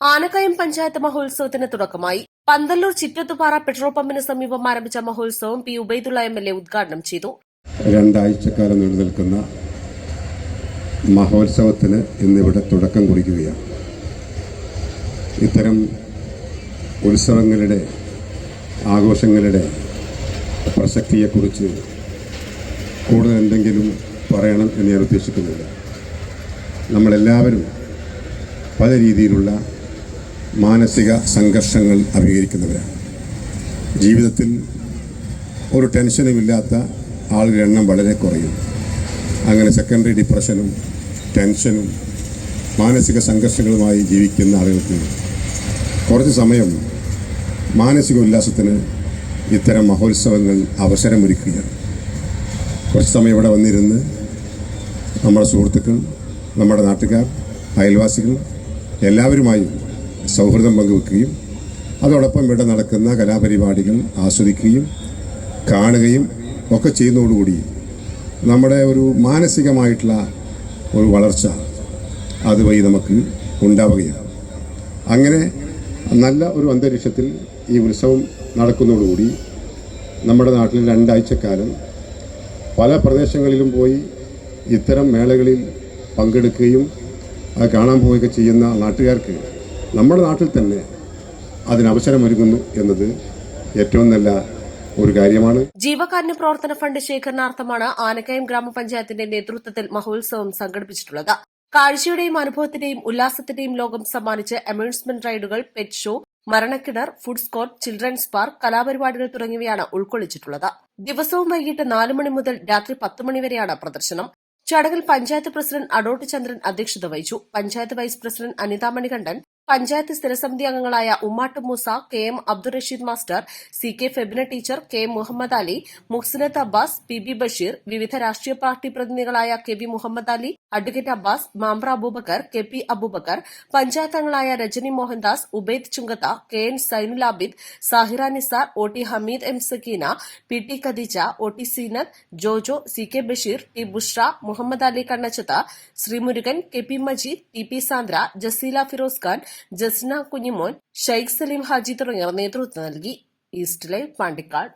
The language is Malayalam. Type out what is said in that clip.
ആനക്കയം പഞ്ചായത്ത് മഹോത്സവത്തിന് തുടക്കമായി. പന്തല്ലൂർ ചിറ്റത്തുപാറ പെട്രോൾ പമ്പിന് സമീപം ആരംഭിച്ച മഹോത്സവം പി ഉബൈദുള്ള MLA ഉദ്ഘാടനം ചെയ്തു. രണ്ടാഴ്ചക്കാലം നീണ്ടു നിൽക്കുന്ന മഹോത്സവത്തിന് ഇന്നിവിടെ തുടക്കം കുറിക്കുകയാണ്. ഇത്തരം ഉത്സവങ്ങളുടെ ആഘോഷങ്ങളുടെ പ്രസക്തിയെക്കുറിച്ച് കൂടുതൽ എന്തെങ്കിലും പറയണം എന്ന് ഞാൻ ഉദ്ദേശിക്കുന്നില്ല. നമ്മളെല്ലാവരും പല രീതിയിലുള്ള മാനസിക സംഘർഷങ്ങൾ അഭിമുഖീകരിക്കുന്നവരാണ്. ജീവിതത്തിൽ ഒരു ടെൻഷനുമില്ലാത്ത ആളുകളുടെ എണ്ണം വളരെ കുറയും. അങ്ങനെ സെക്കൻഡറി ഡിപ്രഷനും ടെൻഷനും മാനസിക സംഘർഷങ്ങളുമായി ജീവിക്കുന്ന ആളുകൾക്ക് കുറച്ച് സമയം മാനസിക ഉല്ലാസത്തിന് ഇത്തരം മഹോത്സവങ്ങൾ അവസരമൊരുക്കുകയാണ്. കുറച്ച് സമയം ഇവിടെ വന്നിരുന്ന് നമ്മുടെ സുഹൃത്തുക്കൾ, നമ്മുടെ നാട്ടുകാർ, അയൽവാസികൾ എല്ലാവരുമായും സൗഹൃദം പങ്കുവെക്കുകയും അതോടൊപ്പം ഇവിടെ നടക്കുന്ന കലാപരിപാടികൾ ആസ്വദിക്കുകയും കാണുകയും ഒക്കെ ചെയ്യുന്നതോടുകൂടി നമ്മുടെ ഒരു മാനസികമായിട്ടുള്ള ഒരു വളർച്ച അതുവഴി നമുക്ക് ഉണ്ടാവുകയാണ്. അങ്ങനെ നല്ല ഒരു അന്തരീക്ഷത്തിൽ ഈ ഉത്സവം നടക്കുന്നതോടുകൂടി നമ്മുടെ നാട്ടിൽ രണ്ടാഴ്ചക്കാലം പല പ്രദേശങ്ങളിലും പോയി ഇത്തരം മേളകളിൽ പങ്കെടുക്കുകയും അത് കാണാൻ പോവുകയൊക്കെ ചെയ്യുന്ന നാട്ടുകാർക്ക് നമ്മുടെ നാട്ടിൽ തന്നെ അതിനവസരമൊരുങ്ങുന്നു എന്നത് ഏറ്റവും നല്ല ഒരു കാര്യമാണ്. ജീവകാരുണ്യ പ്രവർത്തന ഫണ്ട് ശേഖരണാർത്ഥമാണ് ആനക്കയം ഗ്രാമപഞ്ചായത്തിന്റെ നേതൃത്വത്തിൽ മഹോത്സവം സംഘടിപ്പിച്ചിട്ടുള്ളത്. കാഴ്ചയുടെയും അനുഭവത്തിന്റെയും ഉല്ലാസത്തിന്റെയും ലോകം സമ്മാനിച്ച് അമ്യൂസ്മെന്റ് റൈഡുകൾ, പെറ്റ് ഷോ, മരണക്കിണർ, ഫുഡ് സ്കോട്ട്, ചിൽഡ്രൻസ് പാർക്ക്, കലാപരിപാടികൾ തുടങ്ങിയവയാണ് ഉൾക്കൊള്ളിച്ചിട്ടുള്ളത്. ദിവസവും വൈകിട്ട് 4 മണി മുതൽ രാത്രി 10 മണി വരെയാണ് പ്രദർശനം. ചടങ്ങിൽ പഞ്ചായത്ത് പ്രസിഡന്റ് അടോട്ട് ചന്ദ്രൻ അധ്യക്ഷത വഹിച്ചു. പഞ്ചായത്ത് വൈസ് പ്രസിഡന്റ് അനിത മണികണ്ഠൻ, പഞ്ചായത്ത് സ്ഥിരസമിതി അംഗങ്ങളായ Ummat Moosa, KM Abdul Rasheed master, CK Febina teacher, KM Muhammad Ali, Muhsinath Abbas, PB Basheer, വിവിധ രാഷ്ട്രീയ പാർട്ടി പ്രതിനിധികളായ KV Muhammad Ali, advocate Abbas, Mampra Abubakar, KP Abubakar, panchayat അംഗങ്ങളായ Rajani Mohandas, Ubaid ചുങ്കത്ത, KN Zainul Abid, Sahira Nisar, OT Hameed M Sakeena, PT Khadija, OT Zeenath, Jojo, CK Basheer, T Bushra, Muhammad Ali കണ്ണച്ചത്ത, Sree Murugan, KP Majeed, TP Sandra, Jaseela Firoz Khan, Jasna Kunjumon, Sheikh Saleem Haji തുടങ്ങിയവർ നേതൃത്വം നൽകി. East live, Pandikkad.